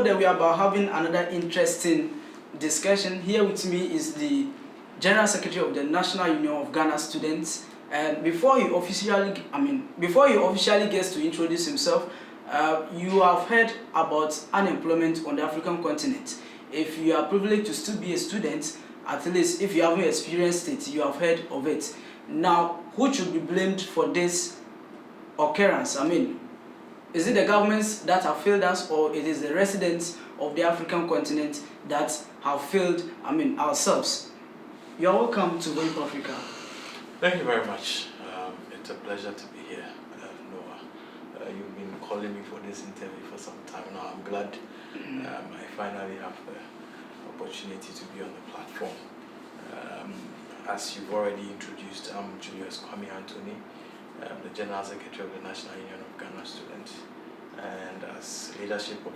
that we are about having another interesting discussion. Here with me is the General Secretary of the National Union of Ghana Students. And before he officially gets to introduce himself, you have heard about unemployment on the African continent. If you are privileged to still be a student, at least if you haven't experienced it, you have heard of it. Now, who should be blamed for this occurrence? Is it the governments that have failed us, or it is the residents of the African continent that have failed ourselves? You are welcome to Voice Africa. Thank you very much. It's a pleasure to be here, Noah. You've been calling me for this interview for some time now. I'm glad I finally have the opportunity to be on the platform. As you've already introduced, I'm Julius Kwame Anthony, the General Secretary of the National Union of Ghana Students, and as leadership of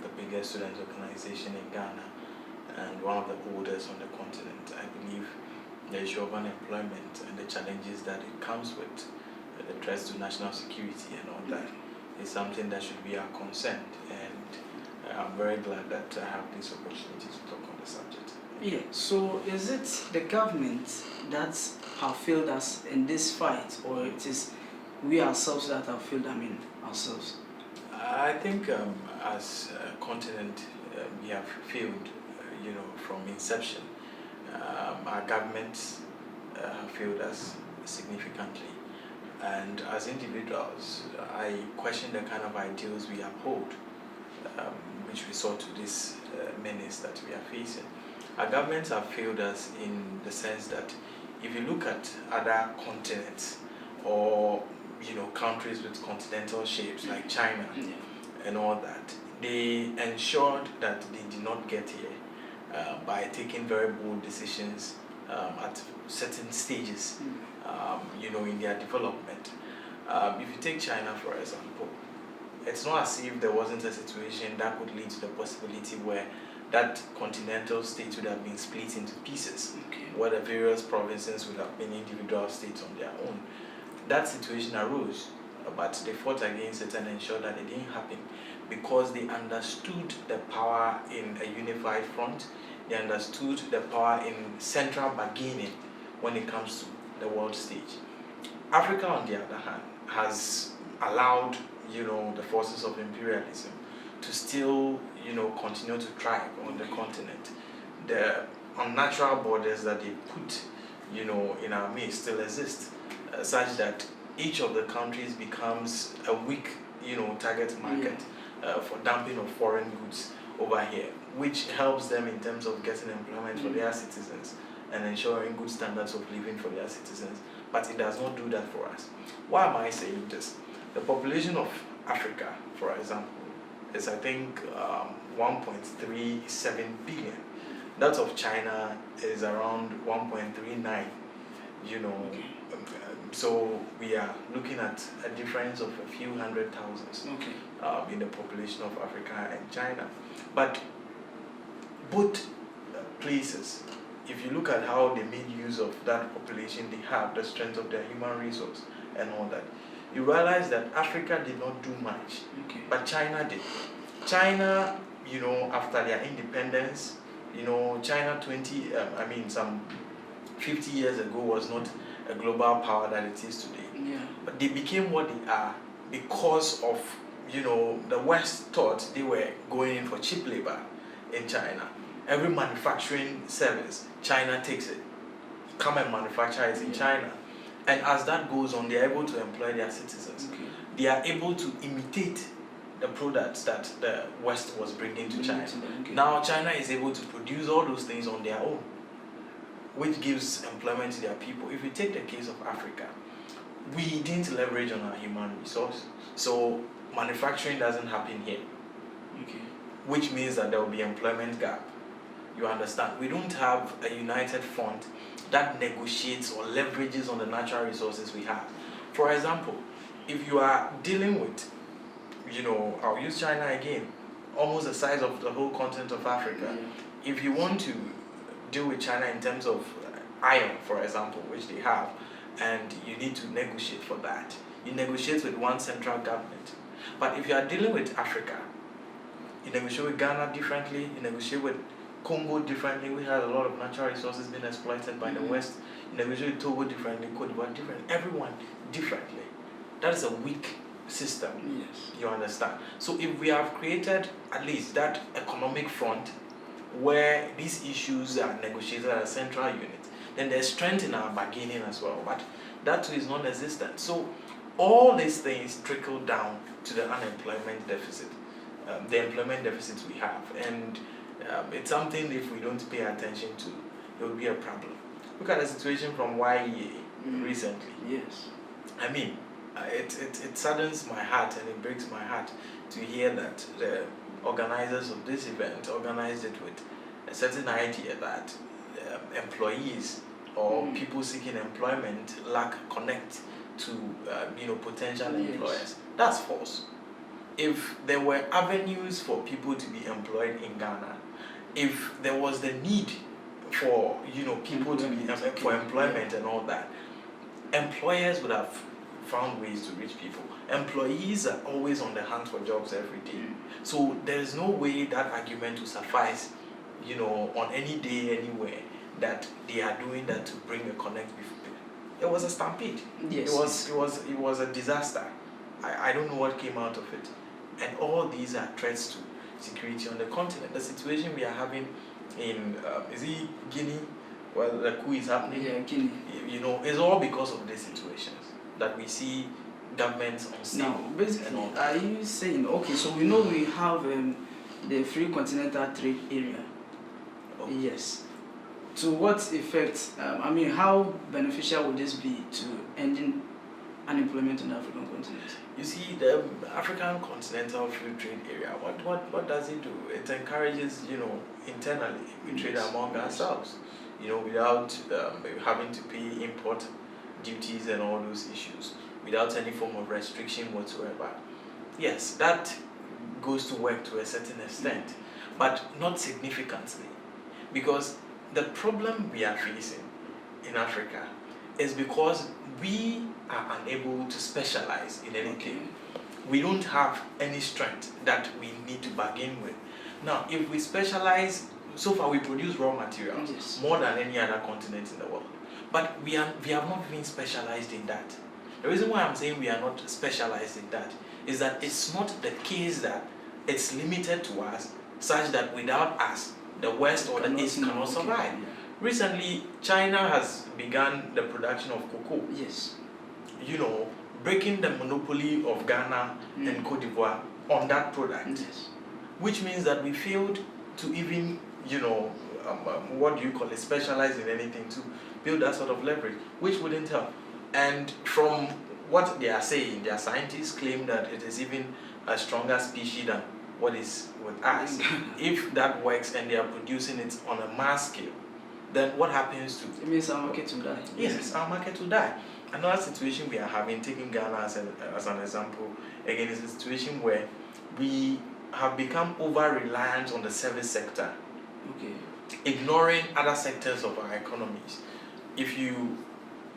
the biggest student organization in Ghana and one of the oldest on the continent, I believe the issue of unemployment and the challenges that it comes with, the threats to national security and all that, is something that should be our concern. And I'm very glad that I have this opportunity to talk on the subject. Yeah, so is it the government that have failed us in this fight, or it is we ourselves that have failed ourselves? I think as a continent, we have failed, from inception. Our governments have failed us significantly. And as individuals, I question the kind of ideals we uphold, which resort to this menace that we are facing. Our governments have failed us in the sense that if you look at other continents or countries with continental shapes like China and all that, they ensured that they did not get here by taking very bold decisions at certain stages, in their development. If you take China, for example, it's not as if there wasn't a situation that could lead to the possibility where that continental state would have been split into pieces, where the various provinces would have been individual states on their own. That situation arose, but they fought against it and ensured that it didn't happen because they understood the power in a unified front. They understood the power in central bargaining when it comes to the world stage. Africa, on the other hand, has allowed the forces of imperialism to still continue to thrive on the continent. The unnatural borders that they put in our midst still exist, such that each of the countries becomes a weak target market for dumping of foreign goods over here, which helps them in terms of getting employment for their citizens and ensuring good standards of living for their citizens. But it does not do that for us. Why am I saying this? The population of Africa, for example, is I think 1.37 billion. That of China is around 1.39. So we are looking at a difference of a few hundred thousands in the population of Africa and China. But both places, if you look at how they made use of that population they have, the strength of their human resource and all that, you realize that Africa did not do much, but China did. China, after their independence, China some 50 years ago was not a global power that it is today. But they became what they are because of, the West thought they were going in for cheap labor in China. Every manufacturing service, China takes it. Come and manufacture it in China. And as that goes on, they are able to employ their citizens. They are able to imitate the products that the West was bringing to China. Now China is able to produce all those things on their own, which gives employment to their people. If you take the case of Africa, we didn't leverage on our human resource, so manufacturing doesn't happen here, which means that there will be employment gap. You understand? We don't have a united front that negotiates or leverages on the natural resources we have. For example, if you are dealing with, I'll use China again, almost the size of the whole continent of Africa. If you want to deal with China in terms of iron, for example, which they have, and you need to negotiate for that, you negotiate with one central government. But if you are dealing with Africa, You negotiate with Ghana differently, you negotiate with Congo differently. We had a lot of natural resources being exploited by the West. You negotiate with Togo differently, Cote d'Ivoire differently, everyone differently. That is a weak system. Yes. You understand? So if we have created at least that economic front where these issues are negotiated at a central unit, then there's strength in our bargaining as well. But that too is non-existent. So all these things trickle down to the unemployment deficit, the employment deficits we have, and it's something if we don't pay attention to, it will be a problem. Look at the situation from YEA recently. Yes. I mean, it saddens my heart and it breaks my heart to hear that the organizers of this event organized it with a certain idea that employees or people seeking employment lack connect to potential employers. That's false. If there were avenues for people to be employed in Ghana, if there was the need for people to be for employment and all that, employers would have found ways to reach people. Employees are always on the hunt for jobs every day. So there is no way that argument will suffice, on any day, anywhere, that they are doing that to bring a connect with people. It was a stampede. Yes. It was a disaster. I don't know what came out of it. And all these are threats to security on the continent. The situation we are having in is it Guinea? Well, the coup is happening. Yeah, Guinea. It's all because of these situations that we see governments unstable. Now, basically, are you saying, okay, so we know we have the free continental trade area. Okay. Yes. To what effect, how beneficial would this be to ending unemployment on the African continent? You see, the African continental free trade area, what does it do? It encourages, internally, we trade among ourselves, without having to pay import duties and all those issues, without any form of restriction whatsoever. Yes, that goes to work to a certain extent, but not significantly, because the problem we are facing in Africa is because we are unable to specialize in anything. We don't have any strength that we need to bargain with. Now, if we specialize, so far we produce raw materials more than any other continent in the world. But we have not been specialized in that. The reason why I'm saying we are not specialized in that is that it's not the case that it's limited to us, such that without us, the West or the East cannot survive. Recently, China has begun the production of cocoa. Yes. Breaking the monopoly of Ghana and Cote d'Ivoire on that product. Yes. Which means that we failed to even, what do you call it, specialize in anything to build that sort of leverage, which wouldn't help. And from what they are saying, their scientists claim that it is even a stronger species than what is with us. If that works and they are producing it on a mass scale, then what happens to... It means our market will die. Yes, our market will die. Another situation we are having, taking Ghana as an example, again, is a situation where we have become over-reliant on the service sector, ignoring other sectors of our economies. If you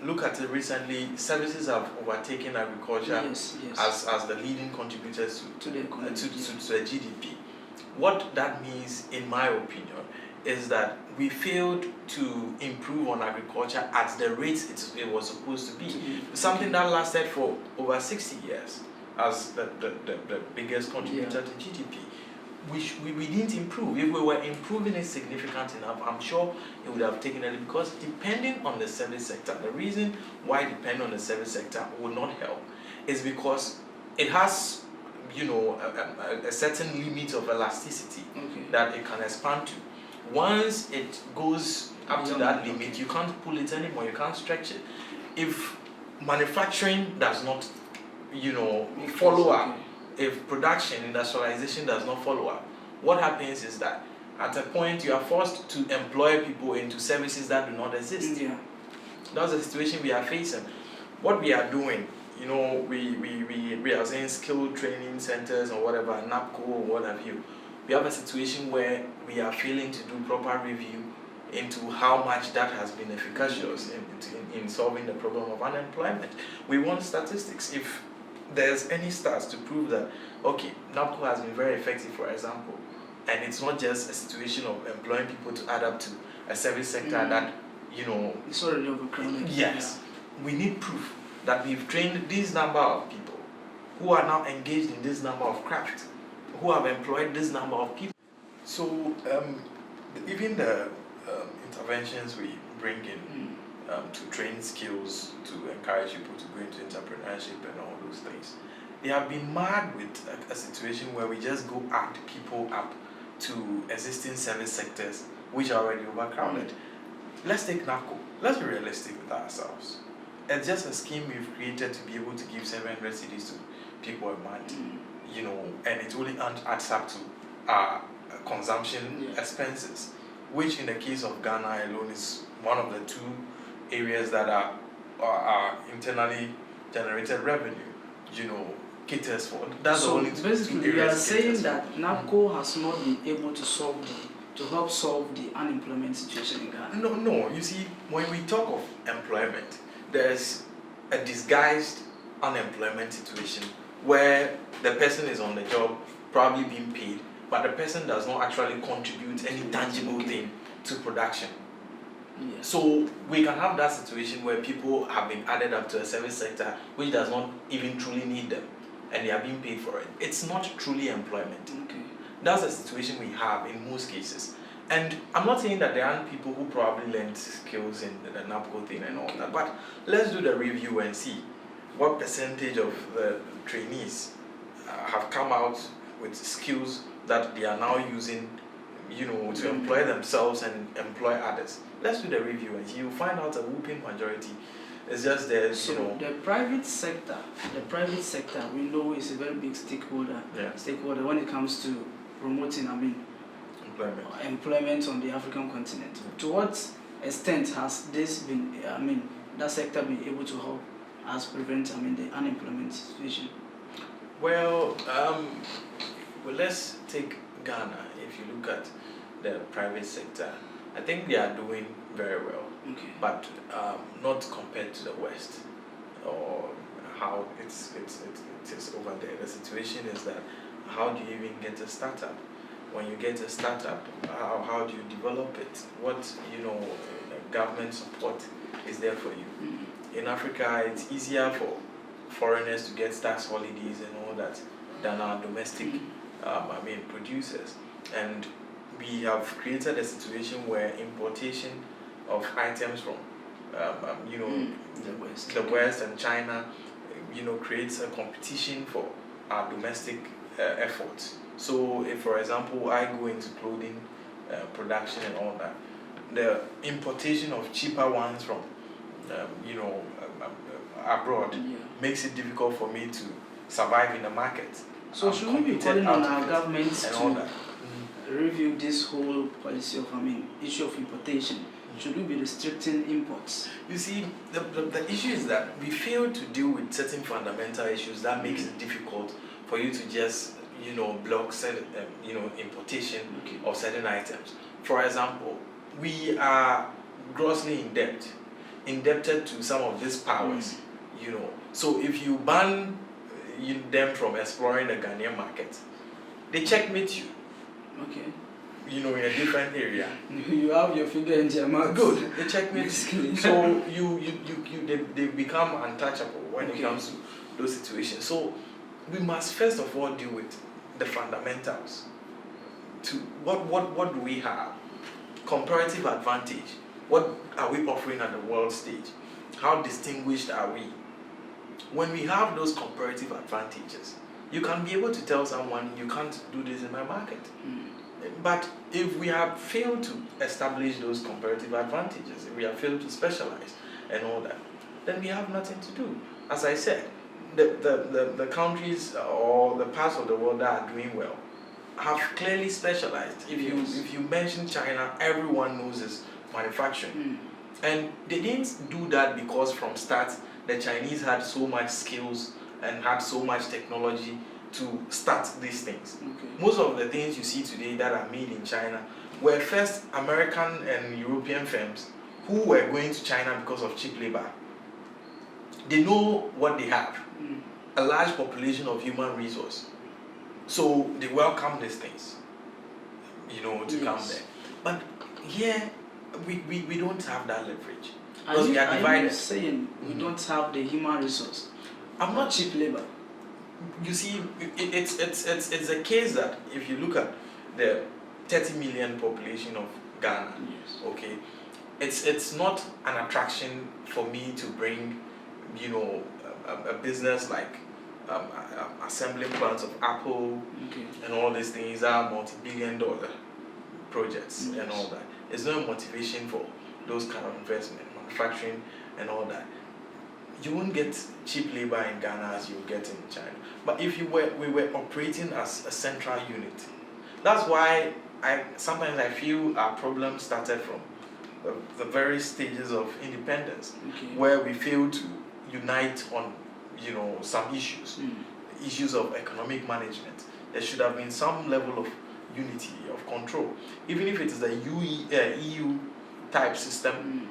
look at it recently, services have overtaken agriculture as the leading contributors to the GDP. What that means, in my opinion, is that we failed to improve on agriculture at the rate it was supposed to be. Something that lasted for over 60 years as the biggest contributor to GDP. We didn't improve. If we were improving it significant enough, I'm sure it would have taken it, because depending on the service sector, the reason why depending on the service sector would not help is because it has a certain limit of elasticity that it can expand to. Once it goes up to that limit, you can't pull it anymore, you can't stretch it. If manufacturing does not, follow up, if production, industrialization does not follow up, what happens is that at a point you are forced to employ people into services that do not exist. That's the situation we are facing. What we are doing, we are saying skill training centers or whatever, NAPCO or what have you. We have a situation where we are failing to do proper review into how much that has been efficacious in solving the problem of unemployment. We want statistics. If there's any stats to prove that, okay, NAPCO has been very effective, for example, and it's not just a situation of employing people to add up to a service sector that, it's already overcrowded. Yes, we need proof that we've trained this number of people who are now engaged in this number of crafts, who have employed this number of people. So even the interventions we bring in to train skills, to encourage people to go into entrepreneurship and all those things, they have been marred with a situation where we just go add people up to existing service sectors which are already overcrowded. Let's take NAPCO. Let's be realistic with ourselves. It's just a scheme we've created to be able to give 700 cedis to people a month, and it only adds up to our consumption expenses, which in the case of Ghana alone is one of the two areas that are internally generated revenue, caters for. That's so the only basically, you are saying that NAPCO has not been able to help solve the unemployment situation in Ghana. No. You see, when we talk of employment, there's a disguised unemployment situation where the person is on the job, probably being paid, but the person does not actually contribute any tangible thing to production. Yeah. So we can have that situation where people have been added up to a service sector which does not even truly need them, and they are being paid for it. It's not truly employment. Okay. That's the situation we have in most cases. And I'm not saying that there aren't people who probably learned skills in the NAPCO thing and all that, but let's do the review and see what percentage of the trainees have come out with skills that they are now using, to employ themselves and employ others. Let's do the review and you'll find out a whooping majority. It's just there, the private sector we know is a very big stakeholder when it comes to promoting employment on the African continent. To what extent has this been that sector been able to help us prevent the unemployment situation? Well, let's take Ghana. If you look at the private sector, I think they are doing very well. Okay. But not compared to the West or how it is over there. The situation is that how do you even get a startup? When you get a startup, how do you develop it? What government support is there for you? In Africa, it's easier for foreigners to get tax holidays and all that than our domestic producers. And we have created a situation where importation of items from the West and China creates a competition for our domestic efforts. So if, for example, I go into clothing production and all that, the importation of cheaper ones from abroad makes it difficult for me to survive in the market. So should we be calling on our government to review this whole policy of issue of importation? Should we be restricting imports? You see, the issue is that we fail to deal with certain fundamental issues that makes it difficult for you to just block certain importation of certain items. For example, we are grossly indebted to some of these powers. So if you ban them from exploring the Ghanaian market, they checkmate you. Okay. In a different area. You have your finger in their mouth. Good. They checkmate you. So they become untouchable when it comes to those situations. So we must first of all deal with the fundamentals. To what do we have? Comparative advantage. What are we offering at the world stage? How distinguished are we? When we have those comparative advantages, you can be able to tell someone, you can't do this in my market. But if we have failed to establish those comparative advantages, if we have failed to specialize and all that, then we have nothing to do. As I said, the countries or the parts of the world that are doing well have clearly specialized. If you mention China, everyone knows its manufacturing. And they didn't do that because from start the Chinese had so much skills and had so much technology to start these things. Most of the things you see today that are made in China were first American and European firms who were going to China because of cheap labor. They know what they have. a large population of human resource. So they welcome these things, to come there. But here, we don't have that leverage. Because we are divided. Are you saying we don't have the human resource? I'm not cheap labor. You see, it's a case that if you look at the 30 million population of Ghana, yes. okay, it's not an attraction for me to bring, a business like assembling plants of Apple, okay, and all these things are multi-billion-dollar projects, yes. and all that. There's no motivation for those kind of investment, manufacturing, and all that. You won't get cheap labor in Ghana as you get in China. But if we were operating as a central unit, that's why sometimes I feel our problem started from the very stages of independence, okay, where we failed to unite on, some issues, issues of economic management. There should have been some level of unity, of control. Even if it is a EU type system,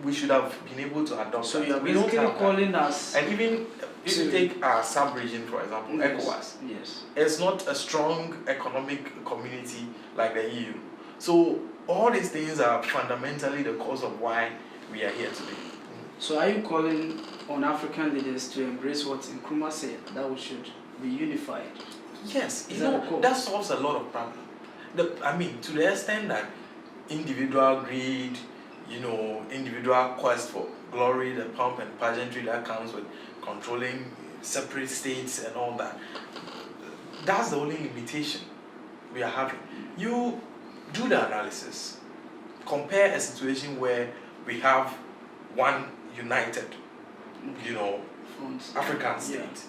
we should have been able to adopt. So that. you are basically calling us. And even if you take our sub-region, for example, yes. ECOWAS, Yes. it's not a strong economic community like the EU. So all these things are fundamentally the cause of why we are here today. So are you calling on African leaders to embrace what Nkrumah said, that we should be unified? Yes, that that solves a lot of problems. To the extent that individual greed, individual quest for glory, the pomp and pageantry that comes with controlling separate states and all that. That's the only limitation we are having. You do the analysis, compare a situation where we have one united, African state,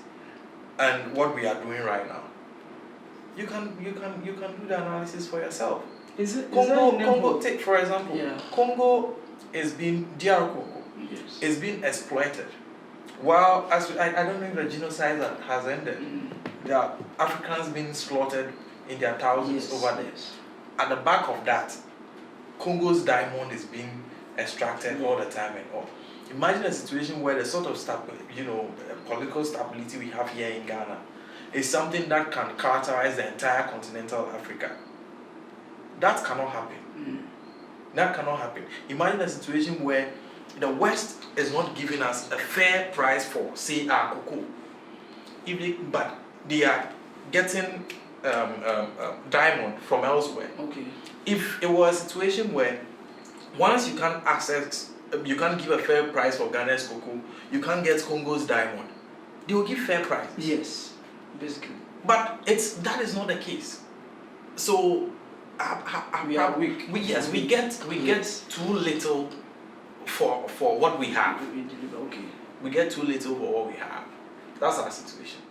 and what we are doing right now. You can do the analysis for yourself. Congo, take for example, Congo is being DR Congo is being exploited. While I don't know if the genocide has ended. There are Africans being slaughtered in their thousands over there. At the back of that, Congo's diamond is being extracted all the time and all. Imagine a situation where the sort of political stability we have here in Ghana is something that can characterize the entire continental Africa. That cannot happen. That cannot happen. Imagine a situation where the West is not giving us a fair price for, say, our cocoa. But they are getting diamond from elsewhere. Okay. If it was a situation where once you can't give a fair price for Ghana's cocoa, you can't get Congo's diamond, they will give fair price. Yes, basically. But that is not the case. So we are weak. We get too little for what we have. Okay. We get too little for what we have. That's our situation.